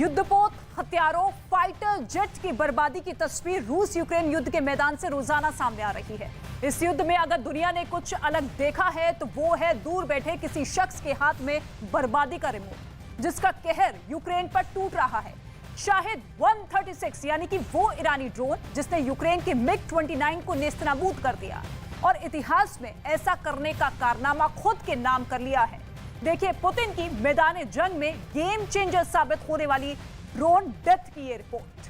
युद्धपोत, हथियारों, fighter jet की बर्बादी की तस्वीर रूस यूक्रेन युद्ध के मैदान से रोजाना सामने आ रही है। इस युद्ध में अगर दुनिया ने कुछ अलग देखा है तो वो है दूर बैठे किसी शख्स के हाथ में बर्बादी का रिमोट, जिसका कहर यूक्रेन पर टूट रहा है। शाहिद 136 यानी कि वो ईरानी ड्रोन जिसने यूक्रेन के MiG-29 को नेस्तनाबूद कर दिया और इतिहास में ऐसा करने का कारनामा खुद के नाम कर लिया है। देखिए पुतिन की मैदान जंग में गेम चेंजर साबित होने वाली ड्रोन डेथ की ये रिपोर्ट।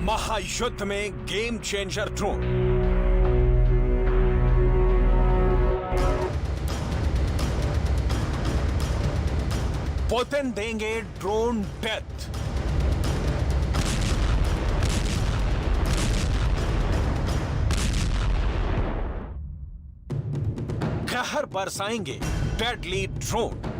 महायुद्ध में गेम चेंजर ड्रोन। पुतिन देंगे ड्रोन डेथ। कहर बरसाएंगे डेडली ड्रोन।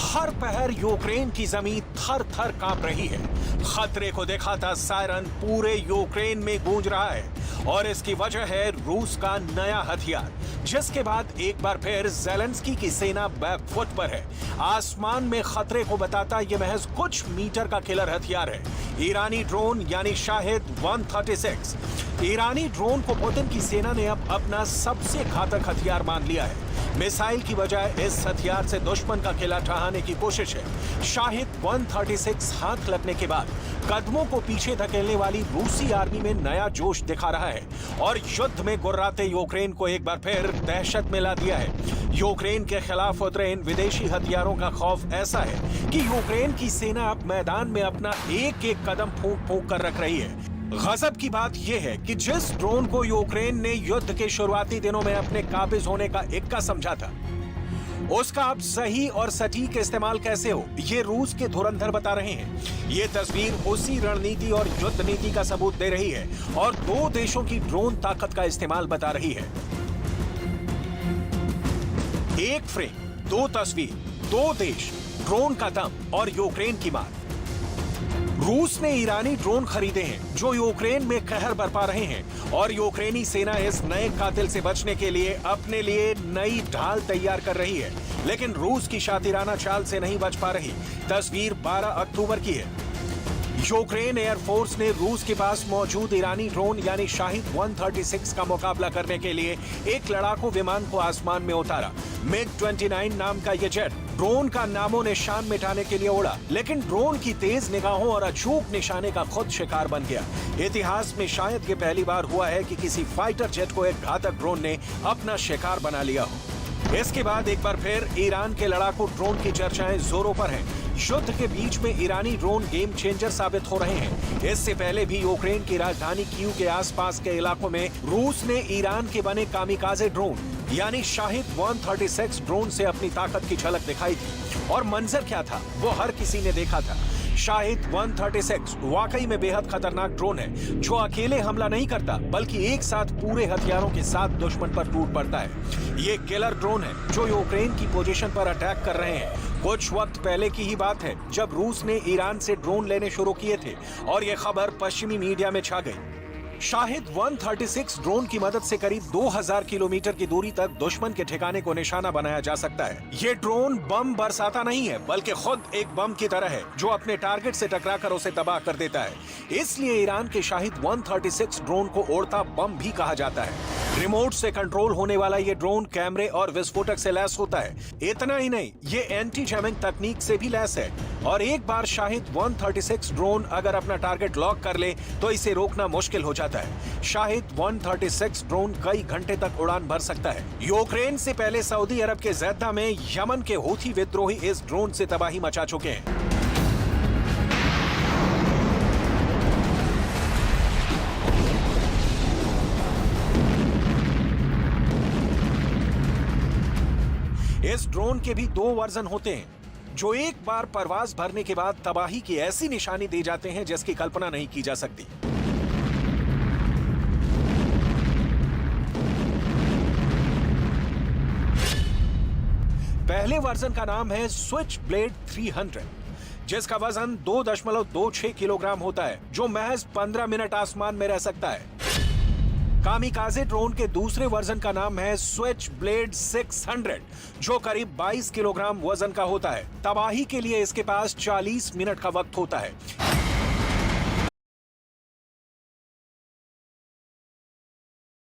हर पहर यूक्रेन की जमीन थर थर कांप रही है। खतरे को दिखाता सायरन पूरे यूक्रेन में गूंज रहा है और इसकी वजह है रूस का नया हथियार, जिसके बाद एक बार फिर ज़ेलेंस्की की सेना बैकफुट पर है। आसमान में खतरे को बताता यह महज कुछ मीटर का किलर हथियार है, ईरानी ड्रोन यानी शाहिद 136। ईरानी ड्रोन को पुतिन की सेना ने अब अपना सबसे घातक हथियार मान लिया है। मिसाइल की बजाय इस हथियार से दुश्मन का किला ढहाने की कोशिश है। शाहिद 136 हाथ लगने के बाद कदमों को पीछे धकेलने वाली रूसी आर्मी में नया जोश दिखा रहा है और युद्ध में गुर्राते यूक्रेन को एक बार फिर दहशत में ला दिया है। यूक्रेन के खिलाफ उतरे इन विदेशी हथियारों का खौफ ऐसा है कि यूक्रेन की सेना अब मैदान में अपना एक एक कदम फूंक फूंक कर रख रही है। गजब की बात यह है कि जिस ड्रोन को यूक्रेन ने युद्ध के शुरुआती दिनों में अपने काबिज होने का इक्का समझा था, उसका अब सही और सटीक इस्तेमाल कैसे हो, ये रूस के धुरंधर बता रहे हैं। ये तस्वीर उसी रणनीति और युद्ध नीति का सबूत दे रही है और दो देशों की ड्रोन ताकत का इस्तेमाल बता रही है। एक फ्रेम, दो तस्वीर, दो देश, ड्रोन का दम और यूक्रेन की मार। रूस ने ईरानी ड्रोन खरीदे हैं जो यूक्रेन में कहर बरपा रहे हैं और यूक्रेनी सेना इस नए कातिल से बचने के लिए अपने लिए नई ढाल तैयार कर रही है, लेकिन रूस की शातिराना चाल से नहीं बच पा रही। तस्वीर 12 अक्टूबर की है। यूक्रेन एयरफोर्स ने रूस के पास मौजूद ईरानी ड्रोन यानी शाहिद 136 का मुकाबला करने के लिए एक लड़ाकू विमान को आसमान में उतारा। MiG-29 नाम का यह जेट ड्रोन का नामो निशान मिटाने के लिए उड़ा, लेकिन ड्रोन की तेज निगाहों और अचूक निशाने का खुद शिकार बन गया। इतिहास में शायद ये पहली बार हुआ है कि किसी फाइटर जेट को एक घातक ड्रोन ने अपना शिकार बना लिया हो। इसके बाद एक बार फिर ईरान के लड़ाकू ड्रोन की चर्चाएं जोरों पर हैं। युद्ध के बीच में ईरानी ड्रोन गेम चेंजर साबित हो रहे हैं। इससे पहले भी यूक्रेन की राजधानी कीव के आसपास के इलाकों में रूस ने ईरान के बने कामिकाजे ड्रोन यानी शाहिद 136 ड्रोन से अपनी ताकत की झलक दिखाई थी और मंजर क्या था वो हर किसी ने देखा था। शाहिद 136 वाकई में बेहद खतरनाक ड्रोन है जो अकेले हमला नहीं करता बल्कि एक साथ पूरे हथियारों के साथ दुश्मन पर टूट पड़ता है। ये किलर ड्रोन है जो यूक्रेन की पोजीशन पर अटैक कर रहे हैं। कुछ वक्त पहले की ही बात है जब रूस ने ईरान से ड्रोन लेने शुरू किए थे और ये खबर पश्चिमी मीडिया में छा गई। शाहिद 136 ड्रोन की मदद से करीब 2000 किलोमीटर की दूरी तक दुश्मन के ठिकाने को निशाना बनाया जा सकता है। ये ड्रोन बम बरसाता नहीं है बल्कि खुद एक बम की तरह है जो अपने टारगेट से टकराकर उसे तबाह कर देता है। इसलिए ईरान के शाहिद 136 ड्रोन को उड़ता बम भी कहा जाता है। रिमोट से कंट्रोल होने वाला ये ड्रोन कैमरे और विस्फोटक से लैस होता है। इतना ही नहीं, ये एंटी जैमिंग तकनीक से भी लैस है और एक बार शाहिद 136 ड्रोन अगर अपना टारगेट लॉक कर ले तो इसे रोकना मुश्किल हो जाता है। शाहिद 136 ड्रोन कई घंटे तक उड़ान भर सकता है। यूक्रेन से पहले सऊदी अरब के जैदा में यमन के हूथी विद्रोही इस ड्रोन से तबाही मचा चुके हैं। इस ड्रोन के भी दो वर्जन होते हैं। जो एक बार परवाज भरने के बाद तबाही की ऐसी निशानी दे जाते हैं जिसकी कल्पना नहीं की जा सकती। पहले वर्जन का नाम है स्विच ब्लेड 300, जिसका वजन 2.26 किलोग्राम होता है, जो महज 15 मिनट आसमान में रह सकता है। कामिकाजे ड्रोन के दूसरे वर्जन का नाम है स्विच ब्लेड 600, जो करीब 22 किलोग्राम वजन का होता है। तबाही के लिए इसके पास 40 मिनट का वक्त होता है।